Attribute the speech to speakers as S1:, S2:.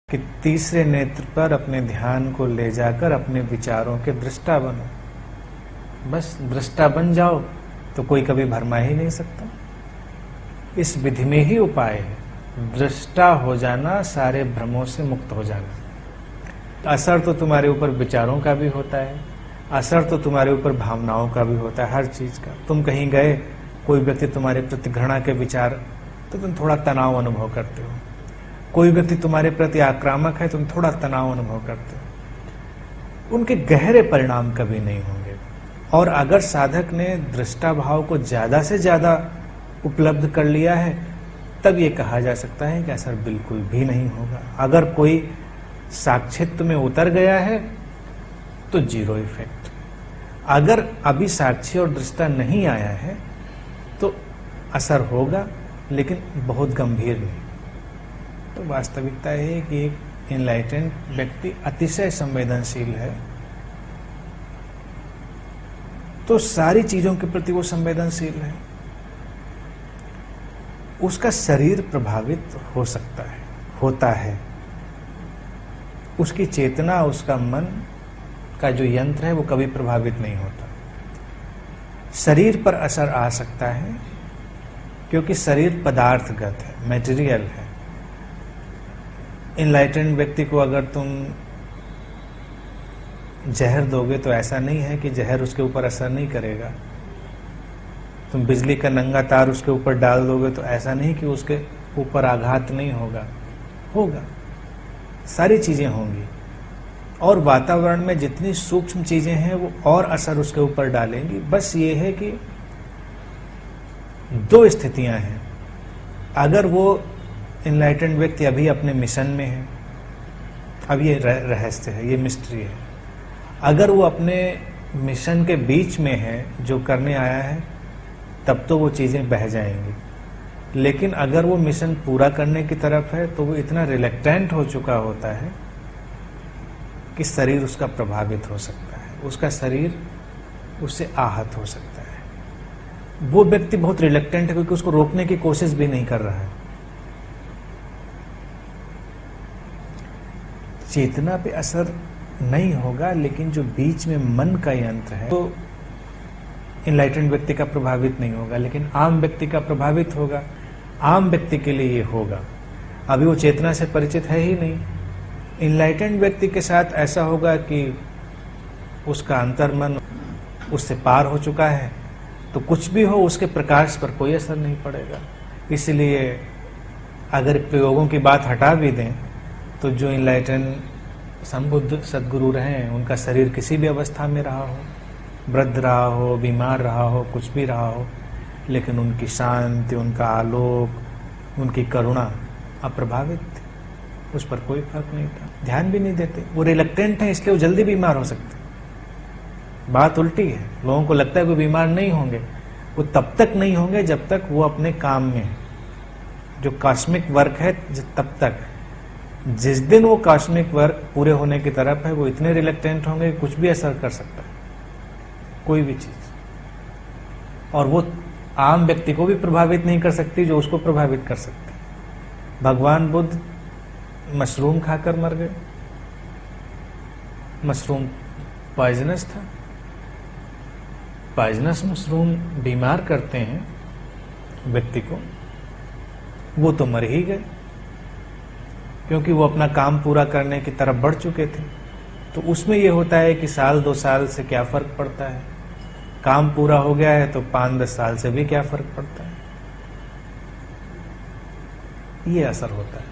S1: कि तीसरे नेत्र पर अपने ध्यान को ले जाकर अपने विचारों के दृष्टा बनो। बस दृष्टा बन जाओ तो कोई कभी भरमा ही नहीं सकता। इस विधि में ही उपाय है, दृष्टा हो जाना, सारे भ्रमों से मुक्त हो जाना। असर तो तुम्हारे ऊपर विचारों का भी होता है, असर तो तुम्हारे ऊपर भावनाओं का भी होता है, हर चीज का। तुम कहीं गए, कोई व्यक्ति तुम्हारे प्रति घृणा के विचार, तो तुम थोड़ा तनाव अनुभव करते हो। कोई व्यक्ति तुम्हारे प्रति आक्रामक है, तुम थोड़ा तनाव अनुभव करते हो। उनके गहरे परिणाम कभी नहीं होंगे। और अगर साधक ने दृष्टा भाव को ज्यादा से ज्यादा उपलब्ध कर लिया है, तब ये कहा जा सकता है कि असर बिल्कुल भी नहीं होगा। अगर कोई साक्षित्व में उतर गया है तो जीरो इफेक्ट। अगर अभी साक्षी और दृष्टा नहीं आया है तो असर होगा, लेकिन बहुत गंभीर नहीं। तो वास्तविकता है कि एक एनलाइटेंड व्यक्ति अतिशय संवेदनशील है, तो सारी चीजों के प्रति वो संवेदनशील है। उसका शरीर प्रभावित हो सकता है, होता है। उसकी चेतना, उसका मन का जो यंत्र है वो कभी प्रभावित नहीं होता। शरीर पर असर आ सकता है क्योंकि शरीर पदार्थगत है, मटेरियल है। इनलाइटेंड व्यक्ति को अगर तुम जहर दोगे तो ऐसा नहीं है कि जहर उसके ऊपर असर नहीं करेगा। तुम बिजली का नंगा तार उसके ऊपर डाल दोगे तो ऐसा नहीं कि उसके ऊपर आघात नहीं होगा, होगा। सारी चीजें होंगी। और वातावरण में जितनी सूक्ष्म चीजें हैं वो और असर उसके ऊपर डालेंगी। बस ये है कि दो स्थितियां हैं। अगर वो इनलाइटेंड व्यक्ति अभी अपने मिशन में है, अब ये रहस्य है, ये मिस्ट्री है। अगर वो अपने मिशन के बीच में है, जो करने आया है, तब तो वो चीजें बह जाएंगी। लेकिन अगर वो मिशन पूरा करने की तरफ है तो वो इतना रिलेक्टेंट हो चुका होता है कि शरीर उसका प्रभावित हो सकता है, उसका शरीर उससे आहत हो सकता है। वो व्यक्ति बहुत रिलेक्टेंट है क्योंकि उसको रोकने की कोशिश भी नहीं कर रहा है। चेतना पे असर नहीं होगा, लेकिन जो बीच में मन का यंत्र है तो इनलाइटेंड व्यक्ति का प्रभावित नहीं होगा, लेकिन आम व्यक्ति का प्रभावित होगा। आम व्यक्ति के लिए ये होगा। अभी वो चेतना से परिचित है ही नहीं। इनलाइटेंड व्यक्ति के साथ ऐसा होगा कि उसका अंतर्मन उससे पार हो चुका है, तो कुछ भी हो उसके प्रकाश पर कोई असर नहीं पड़ेगा। इसलिए अगर प्रयोगों की बात हटा भी दें तो जो इनलाइटेंड संबुद्ध सद्गुरु रहे, उनका शरीर किसी भी अवस्था में रहा हो, वृद्ध रहा हो, बीमार रहा हो, कुछ भी रहा हो, लेकिन उनकी शांति, उनका आलोक, उनकी करुणा अप्रभावित थी। उस पर कोई फर्क नहीं था, ध्यान भी नहीं देते। वो रिलेक्टेंट है, इसलिए वो जल्दी बीमार हो सकते। बात उल्टी है। लोगों को लगता है वो बीमार नहीं होंगे। वो तब तक नहीं होंगे जब तक वो अपने काम में है, जो कॉस्मिक वर्क है, तब तक। जिस दिन वो कॉस्मिक वर्क पूरे होने की तरफ है, वो इतने रिलेक्टेंट होंगे कि कुछ भी असर कर सकता है, कोई भी चीज। और वो आम व्यक्ति को भी प्रभावित नहीं कर सकती जो उसको प्रभावित कर सकती। भगवान बुद्ध मशरूम खाकर मर गए। मशरूम पॉइजनस था। पॉइजनस मशरूम बीमार करते हैं व्यक्ति को, वो तो मर ही गए क्योंकि वो अपना काम पूरा करने की तरफ बढ़ चुके थे। तो उसमें ये होता है कि साल 2 साल से क्या फर्क पड़ता है, काम पूरा हो गया है तो 5-10 साल से भी क्या फर्क पड़ता है, ये असर होता है।